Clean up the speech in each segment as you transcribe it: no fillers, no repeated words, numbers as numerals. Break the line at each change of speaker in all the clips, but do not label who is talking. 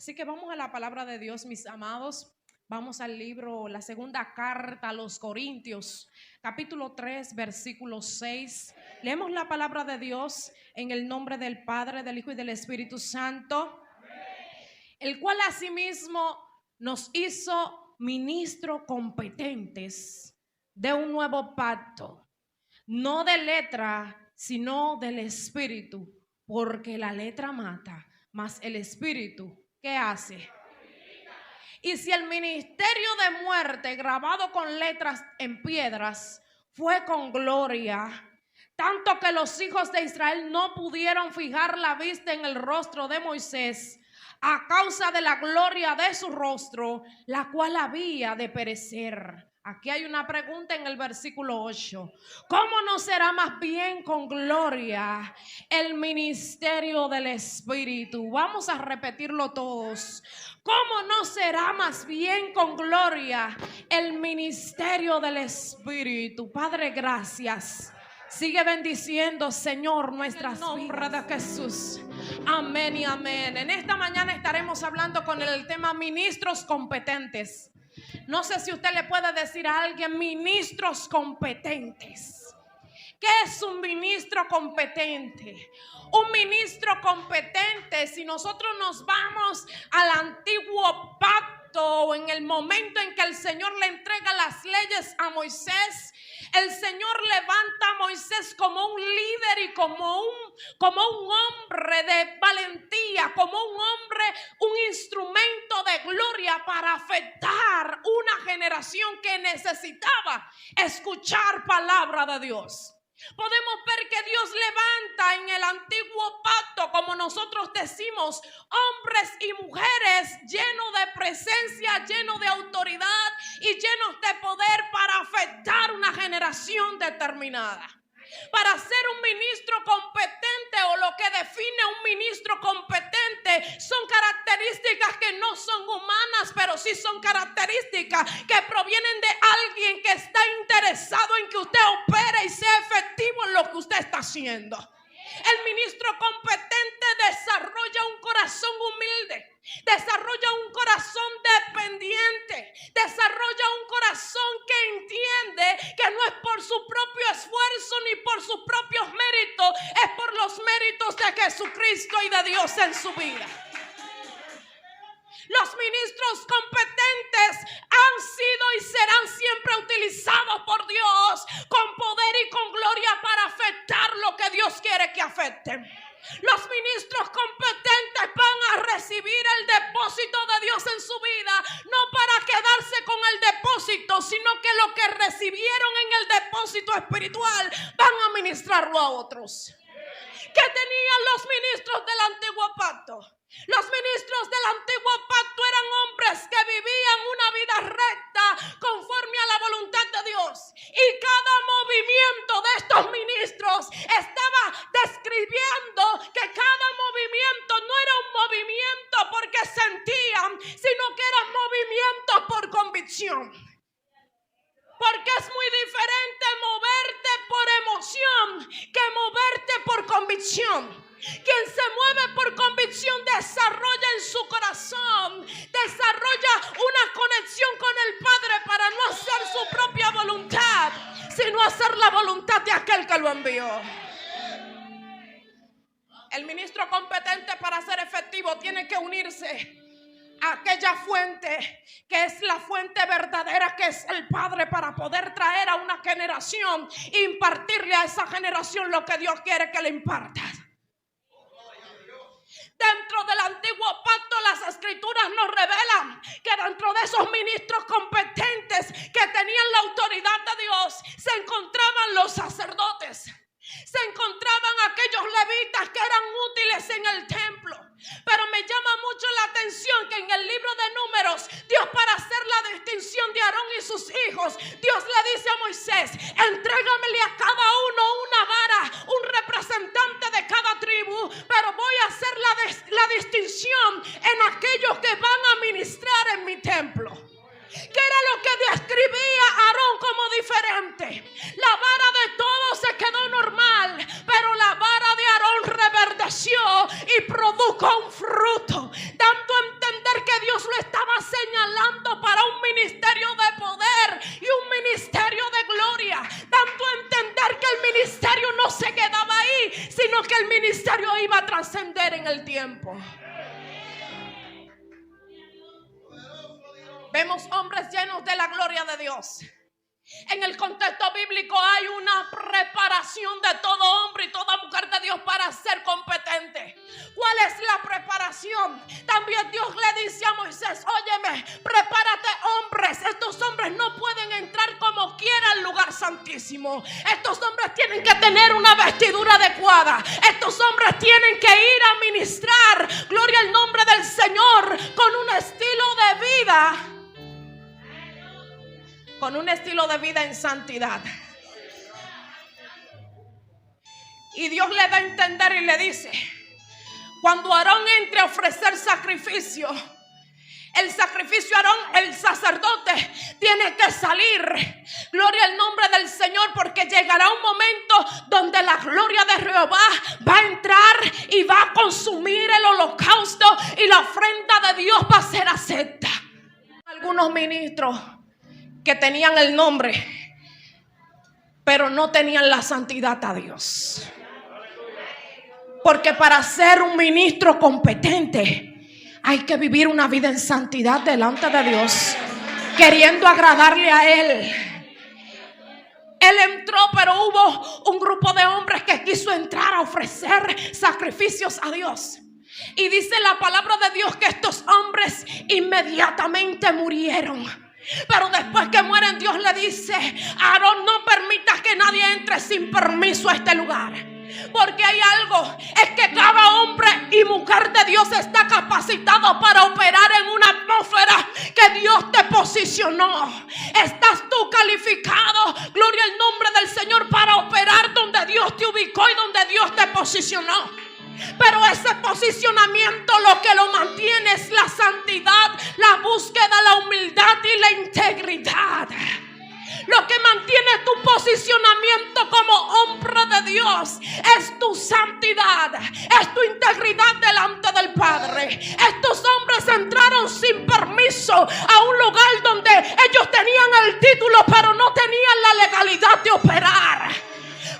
Así que vamos a la palabra de Dios, mis amados. Vamos al libro, la segunda carta a los Corintios, capítulo 3, versículo 6. Leemos la palabra de Dios en el nombre del Padre, del Hijo y del Espíritu Santo, el cual asimismo nos hizo ministros competentes de un nuevo pacto, no de letra, sino del Espíritu, porque la letra mata, mas el Espíritu, ¿qué hace? Y si el ministerio de muerte grabado con letras en piedras fue con gloria, tanto que los hijos de Israel no pudieron fijar la vista en el rostro de Moisés a causa de la gloria de su rostro, la cual había de perecer. Aquí hay una pregunta en el versículo 8. ¿Cómo no será más bien con gloria el ministerio del Espíritu? Vamos a repetirlo todos. ¿Cómo no será más bien con gloria el ministerio del Espíritu? Padre, gracias. Sigue bendiciendo, Señor, nuestras vidas. En el nombre de Jesús. Amén y amén. En esta mañana estaremos hablando con el tema ministros competentes. No sé si usted le puede decir a alguien ministros competentes. ¿Qué es un ministro competente? Un ministro competente, si nosotros nos vamos al antiguo pacto, en el momento en que el Señor le entrega las leyes a Moisés, el Señor levanta a Moisés como un líder y como un hombre de valentía, como un hombre, un instrumento de gloria para afectar una generación que necesitaba escuchar palabra de Dios. Podemos ver que Dios levanta en el antiguo pacto, como nosotros decimos, hombres y mujeres llenos de presencia, llenos de autoridad y llenos de poder para afectar una generación determinada. Para ser un ministro competente, o lo que define un ministro competente, son características que no son humanas, pero sí son características que provienen de alguien que está interesado en que usted opere y sea efectivo en lo que usted está haciendo. El ministro competente desarrolla un corazón humilde, desarrolla un corazón dependiente, desarrolla un corazón que entiende que no es por su propio esfuerzo ni por sus propios méritos, es por los méritos de Jesucristo y de Dios en su vida. Los ministros competentes han sido y serán siempre utilizados por Dios con poder y con gloria para afectar lo que Dios quiere que afecten. Los ministros competentes van a recibir el depósito de Dios en su vida, no para quedarse con el depósito, sino que lo que recibieron en el depósito espiritual van a ministrarlo a otros. ¿Qué tenían los ministros del antiguo pacto? Los ministros del antiguo pacto eran hombres que vivían una vida recta conforme a la voluntad de Dios. Y cada movimiento de estos ministros estaba describiendo que cada movimiento no era un movimiento porque sentían, sino que eran movimientos por convicción. Porque es muy diferente moverte por emoción que moverte por convicción. Quien se mueve por convicción desarrolla en su corazón, desarrolla una conexión con el Padre para no hacer su propia voluntad, sino hacer la voluntad de aquel que lo envió. El ministro competente, para ser efectivo, tiene que unirse a aquella fuente que es la fuente verdadera, que es el Padre, para poder traer a una generación e impartirle a esa generación lo que Dios quiere que le imparta. Dentro del antiguo pacto, las escrituras nos revelan que dentro de esos ministros competentes que tenían la autoridad de Dios se encontraban los sacerdotes. Se encontraban aquellos levitas que eran útiles en el templo. Pero me llama mucho la atención que en el libro de Números, Dios, para hacer la distinción de Aarón y sus hijos, Dios le dice a Moisés: entrégamele a cada uno una vara, un representante de cada tribu, pero voy a hacer la distinción en aquellos que van a ministrar en mi templo. ¿Qué era lo que describía Aarón como diferente? La vara de todos se quedó normal, pero la vara de Aarón reverdeció y produjo un fruto, dando a entender Vemos hombres llenos de la gloria de Dios. En el contexto bíblico hay una preparación de todo hombre y toda mujer de Dios para ser competente. ¿Cuál es la preparación? También Dios le dice a Moisés: óyeme, prepárate hombres. Estos hombres no pueden entrar como quiera al lugar santísimo. Estos hombres tienen que tener una vestidura adecuada. Estos hombres tienen que ir a ministrar, gloria al nombre del Señor, con un estilo de vida. Con un estilo de vida en santidad. Y Dios le da a entender y le dice: cuando Aarón entre a ofrecer sacrificio, el sacrificio Aarón, el sacerdote, tiene que salir, gloria al nombre del Señor, porque llegará un momento donde la gloria de Jehová va a entrar y va a consumir el holocausto, y la ofrenda de Dios va a ser acepta. Algunos ministros que tenían el nombre, pero no tenían la santidad a Dios. Porque para ser un ministro competente hay que vivir una vida en santidad delante de Dios, queriendo agradarle a Él. Él entró, pero hubo un grupo de hombres que quiso entrar a ofrecer sacrificios a Dios. Y dice la palabra de Dios que estos hombres inmediatamente murieron. Pero después que mueren, Dios le dice: Aarón, no permitas que nadie entre sin permiso a este lugar. Porque hay algo, es que cada hombre y mujer de Dios está capacitado para operar en una atmósfera que Dios te posicionó. Estás tú calificado, gloria al nombre del Señor, para operar donde Dios te ubicó y donde Dios te posicionó. Pero ese posicionamiento lo que lo mantiene es la santidad, la búsqueda, la humildad y la integridad. Lo que mantiene tu posicionamiento como hombre de Dios es tu santidad, es tu integridad delante del Padre. Estos hombres entraron sin permiso a un lugar donde ellos tenían el título, pero no tenían la legalidad de operar.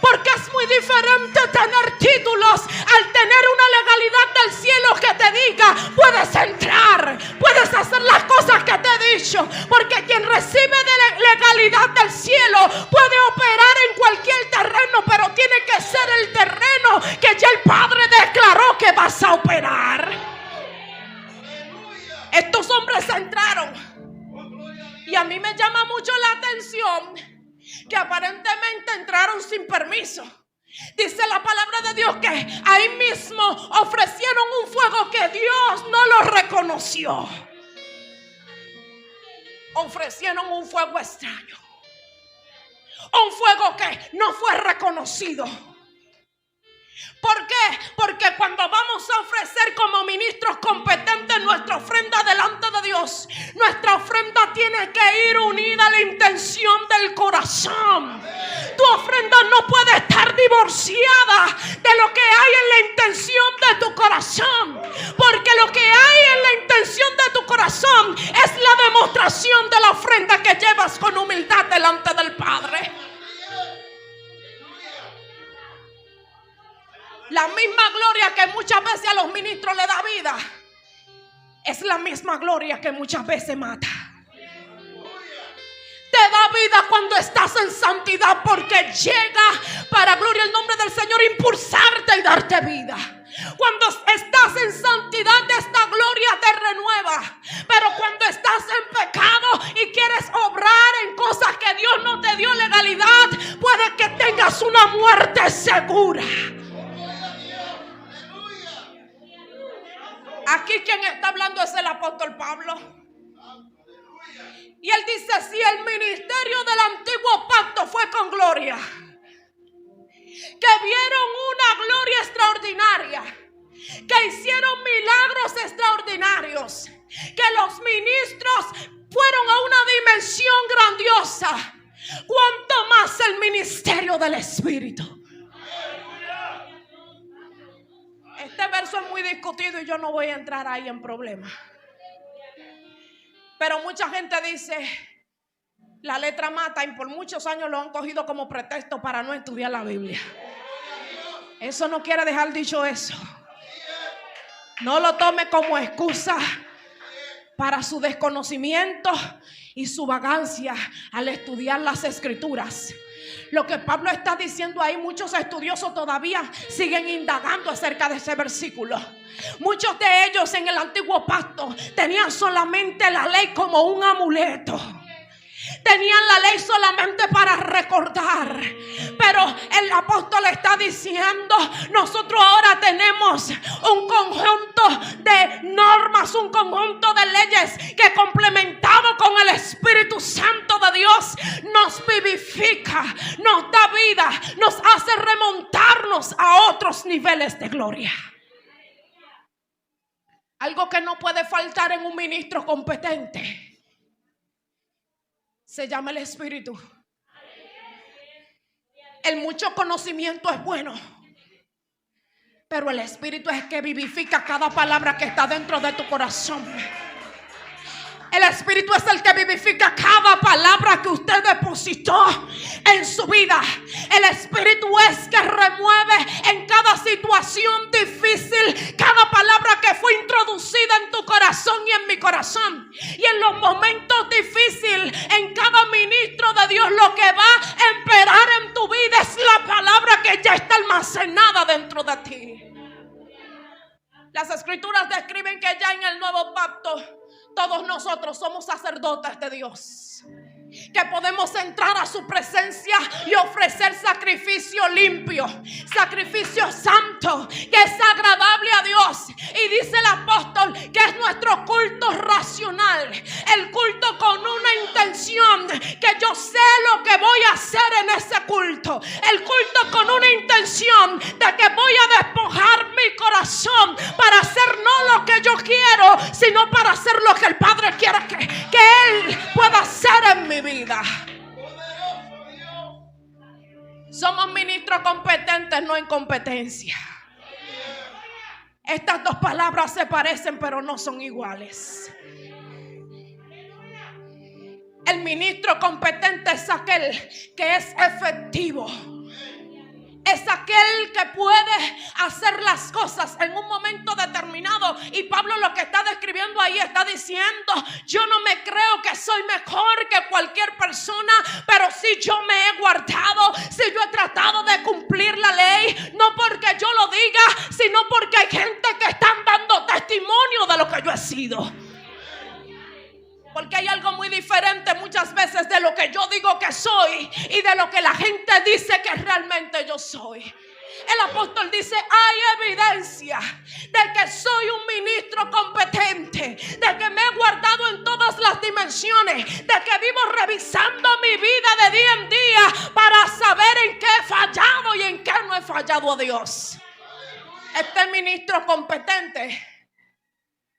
Porque es muy diferente tener títulos al tener una legalidad del cielo que te diga: puedes entrar, puedes hacer las cosas que te he dicho. Porque quien recibe de legalidad del cielo puede operar en cualquier terreno, pero tiene que ser el terreno que ya el Padre declaró que vas a operar. Estos hombres entraron, y a mí me llama mucho la atención que aparentemente entraron sin permiso. Dice la palabra de Dios que ahí mismo ofrecieron un fuego que Dios no lo reconoció. Ofrecieron un fuego extraño, un fuego que no fue reconocido. ¿Por qué? Porque cuando vamos a ofrecer como ministros competentes nuestra ofrenda delante de Dios, nuestra ofrenda tiene que ir unida a la intención del corazón. Tu ofrenda no puede estar divorciada de lo que hay en la intención de tu corazón, porque lo que hay en la intención de tu corazón es la demostración de la ofrenda que llevas con humildad delante del Padre. La misma gloria que muchas veces a los ministros le da vida es la misma gloria que muchas veces mata. Te da vida cuando estás en santidad, porque llega, para gloria al nombre del Señor, impulsarte y darte vida. Cuando estás en santidad, esta gloria te renueva. Pero cuando estás en pecado y quieres obrar en cosas que Dios no te dio legalidad, puede que tengas una muerte segura. Aquí quien está hablando es el apóstol Pablo. Y él dice: si el ministerio del antiguo pacto fue con gloria, que vieron una gloria extraordinaria, que hicieron milagros extraordinarios, que los ministros fueron a una dimensión grandiosa, ¿cuánto más el ministerio del Espíritu? Este verso es muy discutido y yo no voy a entrar ahí en problemas. Pero mucha gente dice: la letra mata, y por muchos años lo han cogido como pretexto para no estudiar la Biblia. Eso no quiere dejar dicho eso. No lo tome como excusa. para su desconocimiento y su vagancia al estudiar las Escrituras. Lo que Pablo está diciendo ahí, muchos estudiosos todavía siguen indagando acerca de ese versículo. Muchos de ellos en el antiguo pacto tenían solamente la ley como un amuleto. Tenían la ley solamente para recordar. Pero el apóstol está diciendo: nosotros ahora tenemos un conjunto de normas, un conjunto de leyes que, complementado con el Espíritu Santo de Dios, nos vivifica, nos da vida, nos hace remontarnos a otros niveles de gloria. Algo que no puede faltar en un ministro competente se llama el Espíritu. El mucho conocimiento es bueno, pero el Espíritu es que vivifica cada palabra que está dentro de tu corazón. El Espíritu es el que vivifica cada palabra que usted depositó en su vida. El Espíritu es que remueve en cada situación difícil cada palabra que fue introducida en tu corazón y en mi corazón. Y en los momentos difíciles, en cada ministro de Dios, lo que va a imperar en tu vida es la palabra que ya está almacenada dentro de ti. Las Escrituras describen que ya en el nuevo pacto todos nosotros somos sacerdotes de Dios, que podemos entrar a su presencia y ofrecer sacrificio limpio, sacrificio santo, que es agradable a Dios. Y dice el apóstol que es nuestro culto racional, el culto con una intención, que yo sé lo que voy a hacer en ese culto, el culto con una intención de que voy a despojar mi corazón para hacer no lo que yo quiero, sino para hacer lo que el Padre quiere que Él pueda hacer en mi vida. Somos ministros competentes, no en competencia. Estas dos palabras se parecen, pero no son iguales. El ministro competente es aquel que es efectivo. Es aquel que puede hacer las cosas en un momento determinado. Y Pablo lo que está describiendo ahí está diciendo: yo no me creo que soy mejor que cualquier persona, pero si yo me he guardado, si yo he tratado de cumplir la ley, no porque yo lo diga, sino porque hay gente que están dando testimonio de lo que yo he sido. Porque hay algo muy diferente muchas veces de lo que yo digo que soy y de lo que la gente dice que realmente yo soy. El apóstol dice: hay evidencia de que soy un ministro competente, de que me he guardado en todas las dimensiones, de que vivo revisando mi vida de día en día para saber en qué he fallado y en qué no he fallado a Dios. Este ministro competente,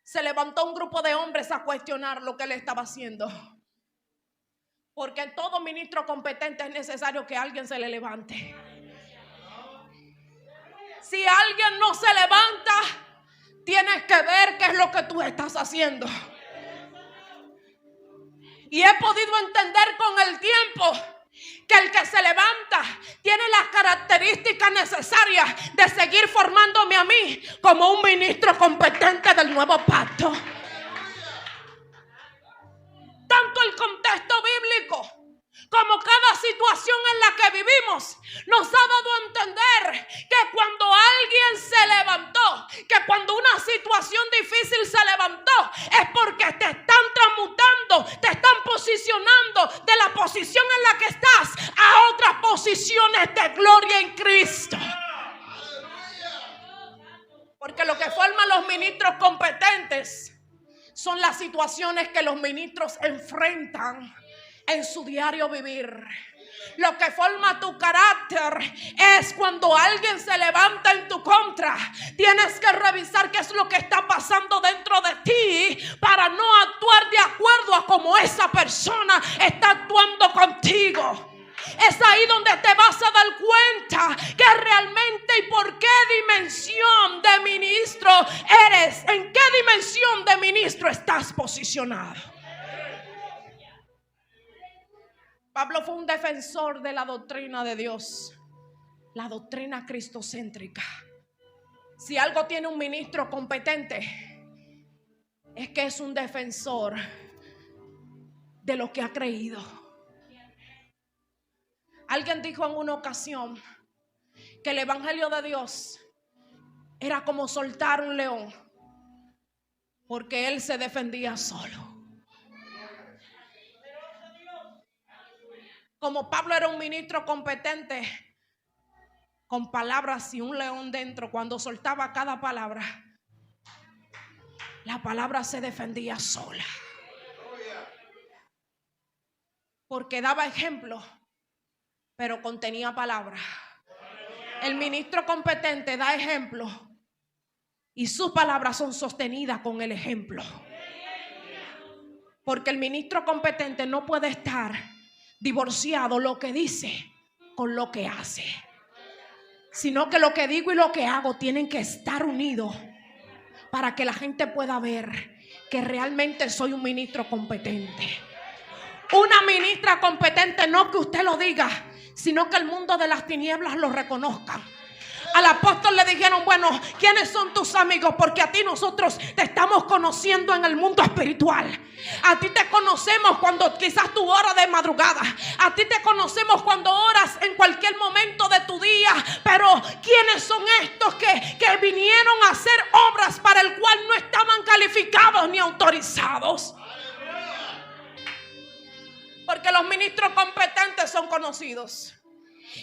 se levantó un grupo de hombres a cuestionar lo que él estaba haciendo. Porque en todo ministro competente es necesario que alguien se le levante. Si alguien no se levanta, tienes que ver qué es lo que tú estás haciendo. Y he podido entender con el tiempo que el que se levanta tiene las características necesarias de seguir formándome a mí como un ministro competente del nuevo pacto. Tanto el contexto bíblico como cada situación en la que vivimos nos ha dado a entender que cuando alguien se levantó, que cuando una situación difícil se levantó, es porque te están transmutando, te están posicionando de la posición en la que estás a otras posiciones de gloria en Cristo. Porque lo que forman los ministros competentes son las situaciones que los ministros enfrentan en su diario vivir. Lo que forma tu carácter es cuando alguien se levanta en tu contra. Tienes que revisar qué es lo que está pasando dentro de ti para no actuar de acuerdo a cómo esa persona está actuando contigo. Es ahí donde te vas a dar cuenta que realmente y por qué dimensión de ministro eres, en qué dimensión de ministro estás posicionado. Pablo fue un defensor de la doctrina de Dios, la doctrina cristocéntrica. Si algo tiene un ministro competente, es que es un defensor de lo que ha creído. Alguien dijo en una ocasión que el evangelio de Dios era como soltar un león, porque él se defendía solo. Como Pablo era un ministro competente, con palabras y un león dentro, cuando soltaba cada palabra, la palabra se defendía sola. Porque daba ejemplo, pero contenía palabra. El ministro competente da ejemplo y sus palabras son sostenidas con el ejemplo. Porque el ministro competente no puede estar divorciado lo que dice con lo que hace, sino que lo que digo y lo que hago tienen que estar unidos para que la gente pueda ver que realmente soy un ministro competente. Una ministra competente, no que usted lo diga, sino que el mundo de las tinieblas lo reconozca. Al apóstol le dijeron, bueno, ¿quiénes son tus amigos? Porque a ti nosotros te estamos conociendo en el mundo espiritual. A ti te conocemos cuando quizás tú oras de madrugada. A ti te conocemos cuando oras en cualquier momento de tu día. Pero ¿quiénes son estos que vinieron a hacer obras para el cual no estaban calificados ni autorizados? Porque los ministros competentes son conocidos.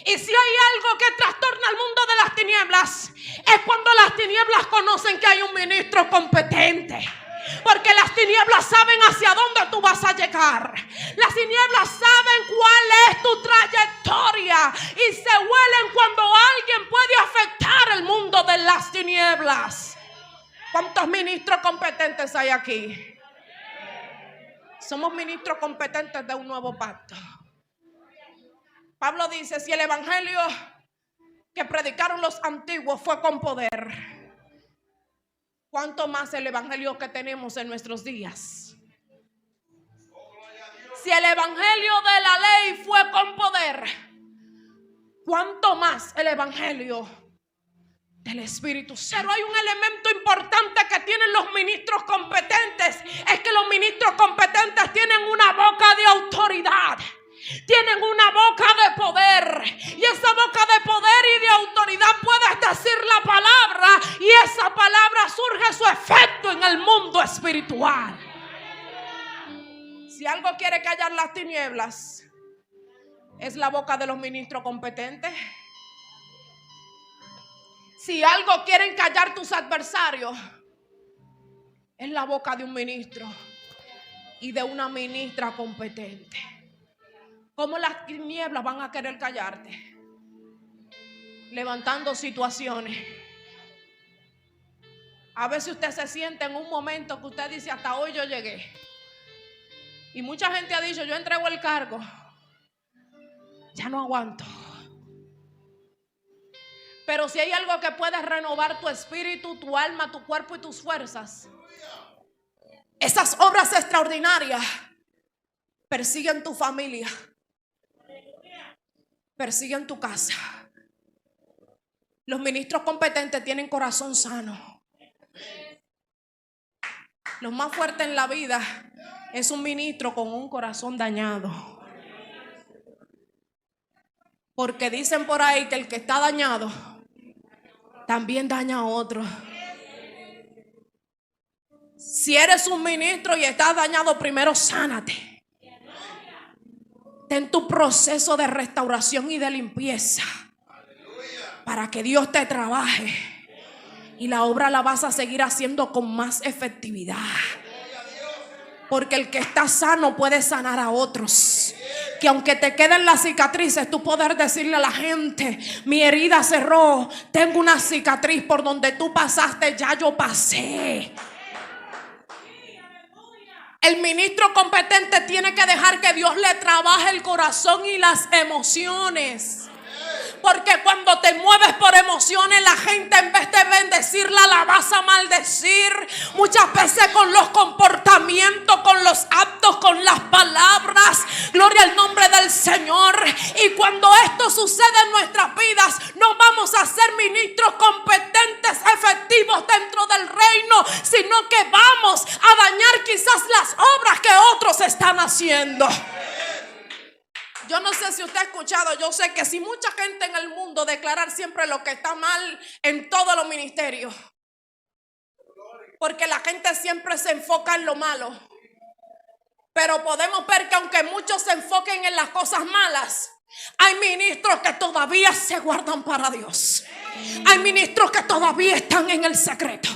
Y si hay algo que trastorna al mundo de las tinieblas, es cuando las tinieblas conocen que hay un ministro competente. Porque las tinieblas saben hacia dónde tú vas a llegar. Las tinieblas saben cuál es tu trayectoria y se huelen cuando alguien puede afectar el mundo de las tinieblas. ¿Cuántos ministros competentes hay aquí? Somos ministros competentes de un nuevo pacto. Pablo dice, si el evangelio que predicaron los antiguos fue con poder, ¿cuánto más el evangelio que tenemos en nuestros días? Si el evangelio de la ley fue con poder, ¿cuánto más el evangelio del Espíritu Santo? Pero hay un elemento importante que tienen los ministros competentes, es que los ministros competentes tienen una boca de autoridad. Tienen una boca de poder, y esa boca de poder y de autoridad puedes decir la palabra y esa palabra surge su efecto en el mundo espiritual. Si algo quiere callar las tinieblas, es la boca de los ministros competentes. Si algo quieren callar tus adversarios, es la boca de un ministro y de una ministra competente. ¿Cómo las tinieblas van a querer callarte? Levantando situaciones. A veces usted se siente en un momento que usted dice, hasta hoy yo llegué. Y mucha gente ha dicho, yo entrego el cargo, ya no aguanto. Pero si hay algo que puede renovar tu espíritu, tu alma, tu cuerpo y tus fuerzas, esas obras extraordinarias persiguen tu familia, persiguen tu casa. Los ministros competentes tienen corazón sano. Lo más fuerte en la vida es un ministro con un corazón dañado. Porque dicen por ahí que el que está dañado también daña a otro. Si eres un ministro y estás dañado, primero sánate. Ten tu proceso de restauración y de limpieza para que Dios te trabaje y la obra la vas a seguir haciendo con más efectividad. Porque el que está sano puede sanar a otros. Que aunque te queden las cicatrices, tú poder decirle a la gente, mi herida cerró, tengo una cicatriz, por donde tú pasaste ya yo pasé. El ministro competente tiene que dejar que Dios le trabaje el corazón y las emociones. Porque cuando te mueves por emociones, la gente en vez de bendecirla la vas a maldecir. Muchas veces con los comportamientos, con los actos, con las palabras. Gloria al nombre del Señor. Y cuando esto sucede en nuestras vidas, no vamos a ser ministros competentes, efectivos dentro del reino, sino que vamos a dañar quizás las obras que otros están haciendo. Yo no sé si usted ha escuchado, yo sé que si mucha gente en el mundo declarar siempre lo que está mal en todos los ministerios, porque la gente siempre se enfoca en lo malo. Pero podemos ver que aunque muchos se enfoquen en las cosas malas, hay ministros que todavía se guardan para Dios. Hay ministros que todavía están en el secreto.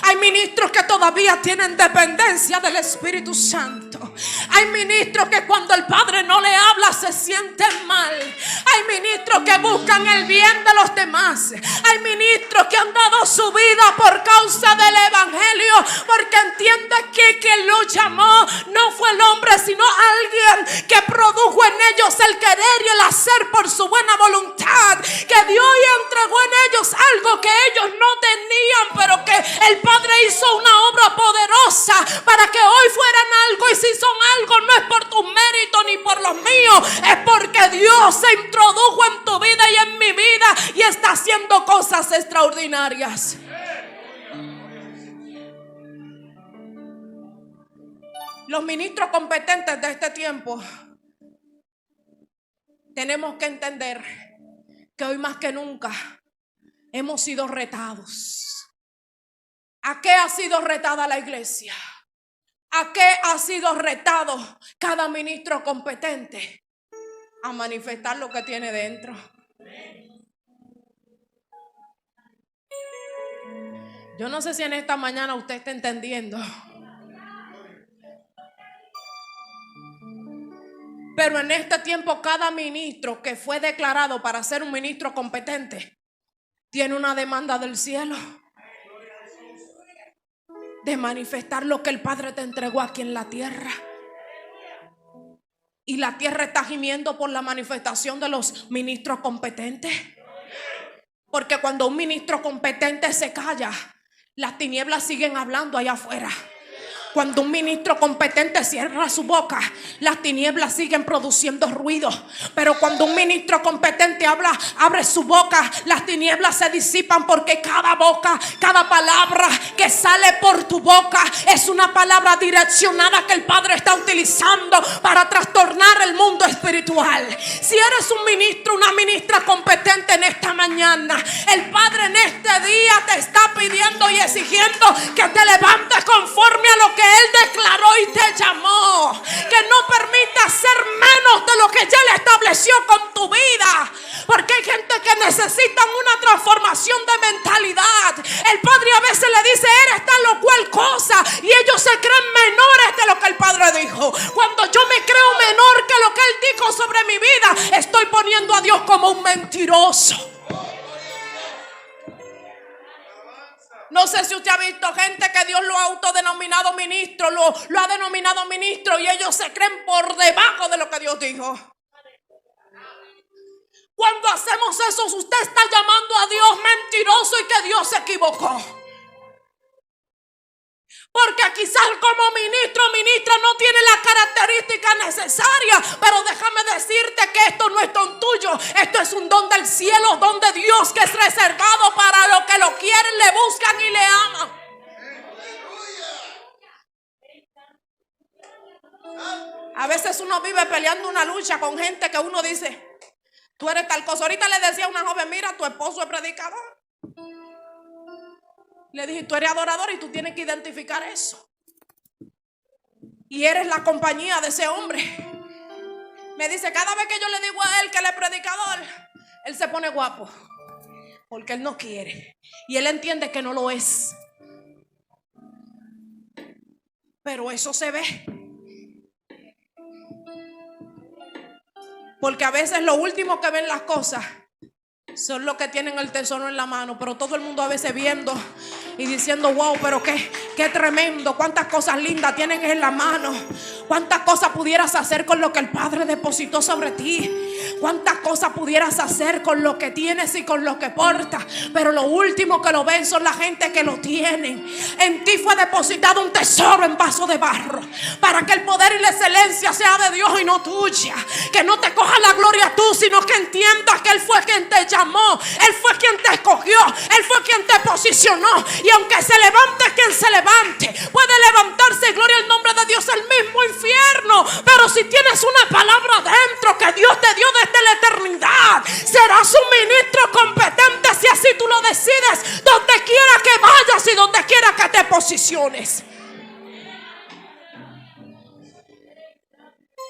Hay ministros que todavía tienen dependencia del Espíritu Santo. Hay ministros que cuando el Padre no le habla se sienten mal. Hay ministros que buscan el bien de los demás. Hay ministros que han dado su vida por causa del Evangelio, porque entienden que quien lo llamó no fue el hombre, sino alguien que produjo en ellos el querer y el hacer por su buena voluntad, que dio y entregó en ellos algo que ellos no tenían, pero que el Padre hizo una obra poderosa para que hoy fueran algo. Y si son algo, no es por tu mérito ni por los míos, es porque Dios se introdujo en tu vida y en mi vida y está haciendo cosas extraordinarias. Los ministros competentes de este tiempo tenemos que entender que hoy más que nunca hemos sido retados. ¿A qué ha sido retada la iglesia? ¿A qué ha sido retado cada ministro competente? A manifestar lo que tiene dentro. Yo no sé si en esta mañana usted está entendiendo. Pero en este tiempo cada ministro que fue declarado para ser un ministro competente tiene una demanda del cielo de manifestar lo que el Padre te entregó aquí en la tierra. Y la tierra está gimiendo por la manifestación de los ministros competentes. Porque cuando un ministro competente se calla, las tinieblas siguen hablando allá afuera. Cuando un ministro competente cierra su boca, las tinieblas siguen produciendo ruido. Pero cuando un ministro competente abre su boca, las tinieblas se disipan, porque cada boca, cada palabra que sale por tu boca es una palabra direccionada que el Padre está utilizando para trastornar el mundo espiritual. Si eres un ministro, una ministra competente en esta mañana, el Padre en este día te está pidiendo y exigiendo que te levantes conforme a lo que Él declaró y te llamó, que no permitas ser menos de lo que ya Él estableció con tu vida, porque hay gente que necesita una transformación de mentalidad. El Padre a veces le dice: eres tal o cual cosa, y ellos se creen menores de lo que el Padre dijo. Cuando yo me creo menor que lo que Él dijo sobre mi vida, estoy poniendo a Dios como un mentiroso. No sé si usted ha visto gente que Dios lo ha autodenominado ministro, lo ha denominado ministro, y ellos se creen por debajo de lo que Dios dijo. Cuando hacemos eso, usted está llamando a Dios mentiroso y que Dios se equivocó. Porque quizás como ministro o ministra no tiene la característica necesaria, pero déjame decirte que esto no es don tuyo, esto es un don del cielo, don de Dios, que es reservado para los que lo quieren, le buscan y le aman. A veces uno vive peleando una lucha con gente que uno dice: tú eres tal cosa. Ahorita le decía a una joven: mira, tu esposo es predicador. Le dije: tú eres adorador y tú tienes que identificar eso. Y eres la compañía de ese hombre. Me dice: cada vez que yo le digo a él que él es predicador, él se pone guapo, porque él no quiere. Y él entiende que no lo es. Pero eso se ve. Porque a veces lo último que ven las cosas son los que tienen el tesoro en la mano. Pero todo el mundo a veces viendo y diciendo: wow, pero qué tremendo, cuántas cosas lindas tienen en la mano, cuántas cosas pudieras hacer con lo que el Padre depositó sobre ti, cuántas cosas pudieras hacer con lo que tienes y con lo que portas. Pero lo último que lo ven son la gente que lo tienen. En ti fue depositado un tesoro en vaso de barro, para que el poder y la excelencia sea de Dios y no tuya. Que no te coja la gloria tú, sino que entiendas que Él fue quien te llamó, Él fue quien te escogió, Él fue quien te posicionó. Y aunque se levante quien se levante, puede levantarse gloria Pero si tienes una palabra dentro que Dios te dio desde la eternidad, serás un ministro competente si así tú lo decides, donde quiera que vayas y donde quiera que te posiciones.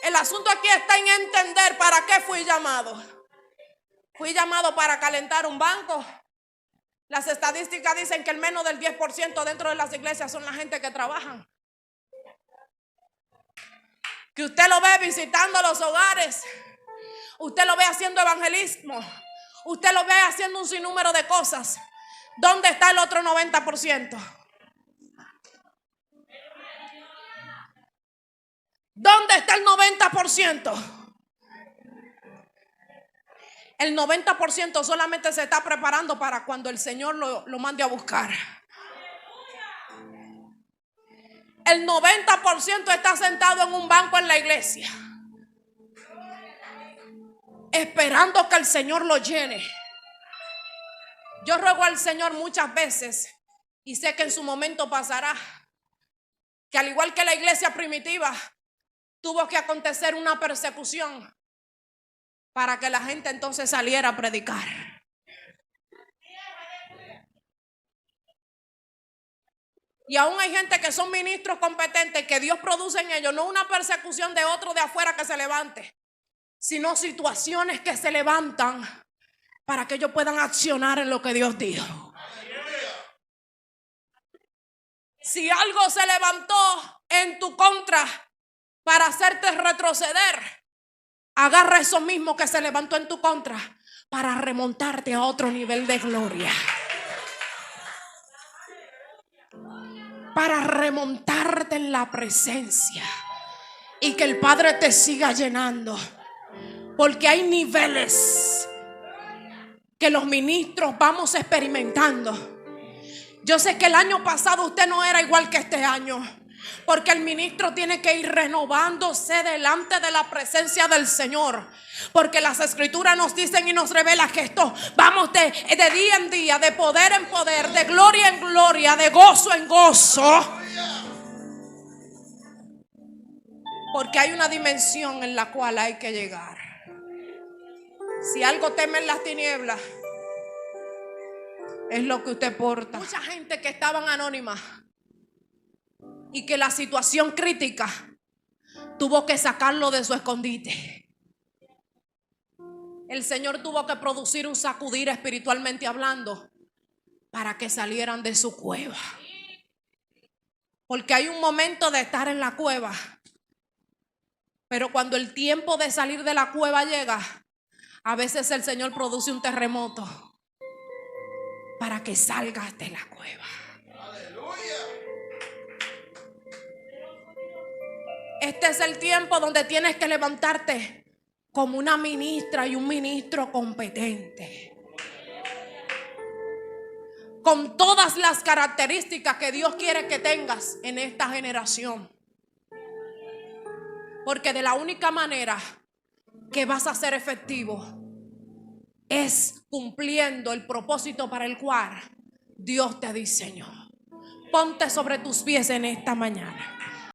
El asunto aquí está en entender para qué fui llamado. Fui llamado para calentar un banco. Las estadísticas dicen que el menos del 10% dentro de las iglesias son la gente que trabajan. Que usted lo ve visitando los hogares, usted lo ve haciendo evangelismo, usted lo ve haciendo un sinnúmero de cosas. ¿Dónde está el otro 90%? ¿Dónde está el 90%? El 90% solamente se está preparando para cuando el Señor lo mande a buscar. El 90% está sentado en un banco en la iglesia, esperando que el Señor lo llene. Yo ruego al Señor muchas veces, y sé que en su momento pasará, que al igual que la iglesia primitiva, tuvo que acontecer una persecución para que la gente entonces saliera a predicar. Y aún hay gente que son ministros competentes, que Dios produce en ellos, no una persecución de otro de afuera que se levante, sino situaciones que se levantan para que ellos puedan accionar en lo que Dios dijo. Si algo se levantó en tu contra para hacerte retroceder, agarra eso mismo que se levantó en tu contra para remontarte a otro nivel de gloria. Para remontarte en la presencia y que el Padre te siga llenando. Porque hay niveles que los ministros vamos experimentando. Yo sé que el año pasado usted no era igual que este año, porque el ministro tiene que ir renovándose delante de la presencia del Señor. Porque las escrituras nos dicen y nos revelan que esto vamos de día en día, de poder en poder, de gloria en gloria, de gozo en gozo. Porque hay una dimensión en la cual hay que llegar. Si algo teme en las tinieblas, es lo que usted porta. Mucha gente que estaban anónimas y que la situación crítica tuvo que sacarlo de su escondite. El Señor tuvo que producir un sacudir espiritualmente hablando para que salieran de su cueva. Porque hay un momento de estar en la cueva, pero cuando el tiempo de salir de la cueva llega, a veces el Señor produce un terremoto para que salgas de la cueva. Este es el tiempo donde tienes que levantarte como una ministra y un ministro competente, con todas las características que Dios quiere que tengas en esta generación. Porque de la única manera que vas a ser efectivo es cumpliendo el propósito para el cual Dios te diseñó. Ponte sobre tus pies en esta mañana.